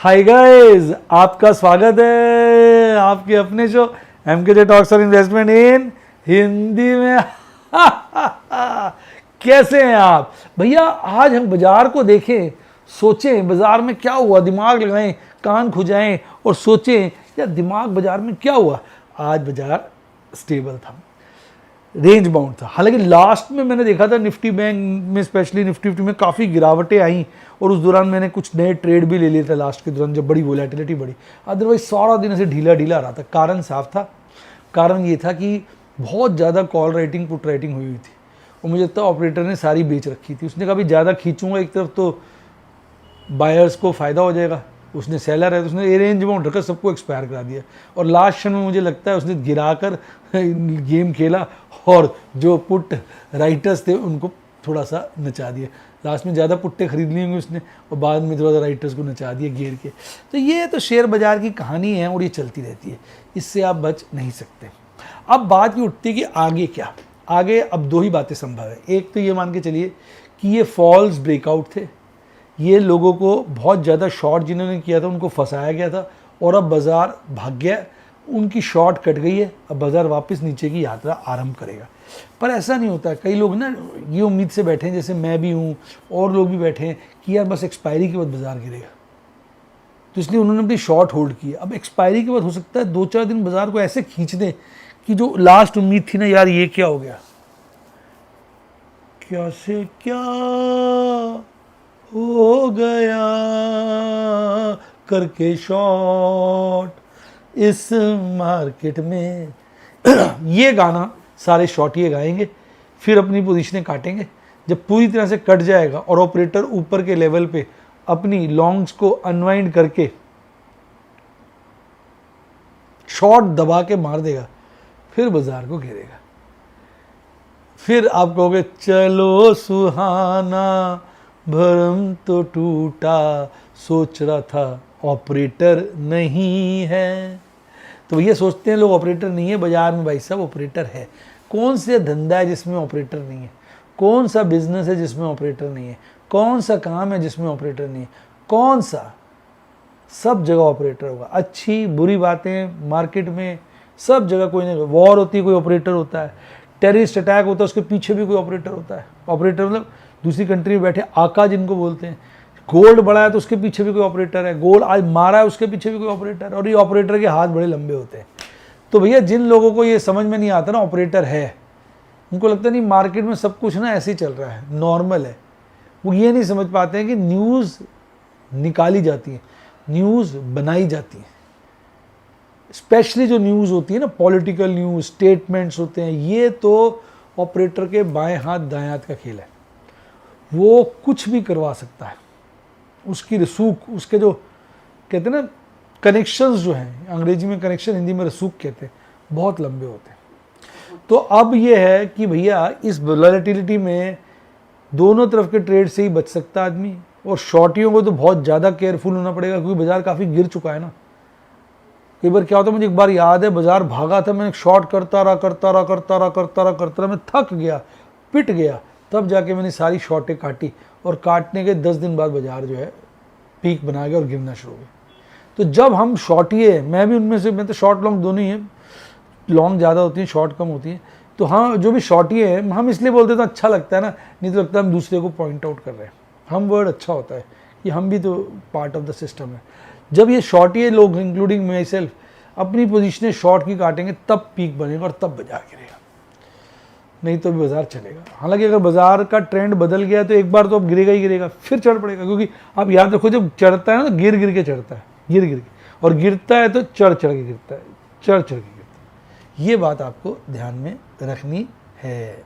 Hi guys, आपका स्वागत है आपके अपने शो MKJ टॉक्स और इन्वेस्टमेंट इन हिंदी में। कैसे हैं आप भैया? आज हम बाजार को देखें, सोचें बाजार में क्या हुआ, दिमाग लगाएं, कान खुजाएं और सोचें यार दिमाग बाजार में क्या हुआ। आज बाजार स्टेबल था, रेंज बाउंड था। हालांकि लास्ट में मैंने देखा था निफ्टी बैंक में, स्पेशली निफ्टी में काफ़ी गिरावटें आई और उस दौरान मैंने कुछ नए ट्रेड भी ले लिए थे लास्ट के दौरान, जब बड़ी वोलेटिलिटी बढ़ी। अदरवाइज सारा दिन ऐसे ढीला ढीला रहा था। कारण साफ था, कारण ये था कि बहुत ज़्यादा कॉल राइटिंग पुट राइटिंग हुई थी और मुझे लगता है ऑपरेटर ने सारी बेच रखी थी। उसने कहा भी ज़्यादा खींचूंगा एक तरफ तो बायर्स को फ़ायदा हो जाएगा। उसने सेलर है तो उसने रेंज बाउंड रखकर सबको एक्सपायर करा दिया और लास्ट क्षण में मुझे लगता है उसने गिराकर गेम खेला और जो पुट राइटर्स थे उनको थोड़ा सा नचा दिया। लास्ट में ज़्यादा पुट्टे खरीद लिए होंगे उसने और बाद में थोड़ा सा राइटर्स को नचा दिया घेर के। तो ये तो शेयर बाजार की कहानी है और ये चलती रहती है, इससे आप बच नहीं सकते। अब बात ये उठती है कि आगे क्या। आगे अब दो ही बातें संभव है। एक तो ये मान के चलिए कि ये फॉल्स ब्रेकआउट थे, ये लोगों को बहुत ज़्यादा शॉर्ट जिन्होंने किया था उनको फंसाया गया था और अब बाज़ार भाग गया, उनकी शॉर्ट कट गई है। अब बाज़ार वापस नीचे की यात्रा आरंभ करेगा। पर ऐसा नहीं होता। कई लोग ना ये उम्मीद से बैठे हैं, जैसे मैं भी हूँ और लोग भी बैठे हैं कि यार बस एक्सपायरी के बाद बाज़ार गिरेगा, तो इसलिए उन्होंने अपनी शॉर्ट होल्ड की। अब एक्सपायरी के बाद हो सकता है 2-4 दिन बाज़ार को ऐसे खींच दें कि जो लास्ट उम्मीद थी ना, यार ये क्या हो गया, क्या से क्या हो गया करके शॉर्ट इस मार्केट में। ये गाना सारे शॉर्टिए गाएंगे, फिर अपनी पोजीशनें काटेंगे। जब पूरी तरह से कट जाएगा और ऑपरेटर ऊपर के लेवल पे अपनी लॉन्ग्स को अनवाइंड करके शॉर्ट दबा के मार देगा, फिर बाजार को घेरेगा। फिर आप कहोगे चलो सुहाना भरम तो टूटा, सोच रहा था ऑपरेटर नहीं है। तो भैया सोचते हैं लोग ऑपरेटर नहीं है बाजार में। भाई साहब ऑपरेटर है। कौन सा धंधा है जिसमें ऑपरेटर नहीं है? कौन सा बिजनेस है जिसमें ऑपरेटर नहीं है? कौन सा काम है जिसमें ऑपरेटर नहीं है? कौन सा? सब जगह ऑपरेटर होगा। अच्छी बुरी बातें मार्केट में सब जगह कोई नहीं। वॉर होती है कोई ऑपरेटर होता है, टेररिस्ट अटैक होता है उसके पीछे भी कोई ऑपरेटर होता है। ऑपरेटर मतलब दूसरी कंट्री में बैठे आका जिनको बोलते हैं। गोल्ड बढ़ा है तो उसके पीछे भी कोई ऑपरेटर है। गोल्ड आज मारा है उसके पीछे भी कोई ऑपरेटर है। और ये ऑपरेटर के हाथ बड़े लंबे होते हैं। तो भैया जिन लोगों को ये समझ में नहीं आता ना ऑपरेटर है, उनको लगता नहीं मार्केट में सब कुछ ना ऐसे ही चल रहा है, नॉर्मल है। वो ये नहीं समझ पाते हैं कि न्यूज़ निकाली जाती है, न्यूज़ बनाई जाती है। स्पेशली जो न्यूज़ होती है ना, पॉलिटिकल न्यूज़, स्टेटमेंट्स होते हैं, ये तो ऑपरेटर के बाएं हाथ दाएं हाथ का खेल है। वो कुछ भी करवा सकता है। उसकी रसूख, उसके जो कहते हैं ना कनेक्शंस जो हैं, अंग्रेजी में कनेक्शन, हिंदी में रसूख कहते हैं, बहुत लंबे होते हैं। तो अब ये है कि भैया इस वोलेटिलिटी में दोनों तरफ के ट्रेड से ही बच सकता आदमी। और शॉर्टियों को तो बहुत ज़्यादा केयरफुल होना पड़ेगा क्योंकि बाजार काफ़ी गिर चुका है ना। कई बार क्या होता है, मुझे एक बार याद है बाजार भागा था, मैंने शॉर्ट करता रहा, मैं थक गया, पिट गया, तब जाके मैंने सारी शॉर्टें काटी और काटने के 10 दिन बाद बाजार जो है पीक बना गया और गिरना शुरू हो गया। तो जब हम शॉर्टिए, मैं भी उनमें से, मैं तो शॉर्ट लॉन्ग दोनों ही है, लॉन्ग ज़्यादा होती है, शॉर्ट कम होती है। तो हाँ, जो भी शॉर्टिए है हम इसलिए बोलते हैं तो अच्छा लगता है ना, नहीं तो लगता है हम दूसरे को पॉइंट आउट कर रहे हैं। हम वर्ड अच्छा होता है कि हम भी तो पार्ट ऑफ द सिस्टम है। जब ये शॉर्टिए लोग इंक्लूडिंग माई सेल्फ अपनी पोजीशनें शॉर्ट की काटेंगे तब पीक बनेगा और तब बाजार गिरेगा, नहीं तो भी बाजार चलेगा। हालांकि अगर बाजार का ट्रेंड बदल गया तो एक बार तो अब गिरेगा ही गिरेगा, फिर चढ़ पड़ेगा। क्योंकि आप याद रखो, जब चढ़ता है ना गिर गिर के चढ़ता है, गिर गिर के, और गिरता है तो चढ़ चढ़ के गिरता है, चढ़ चढ़ के गिरता है। ये बात आपको ध्यान में रखनी है।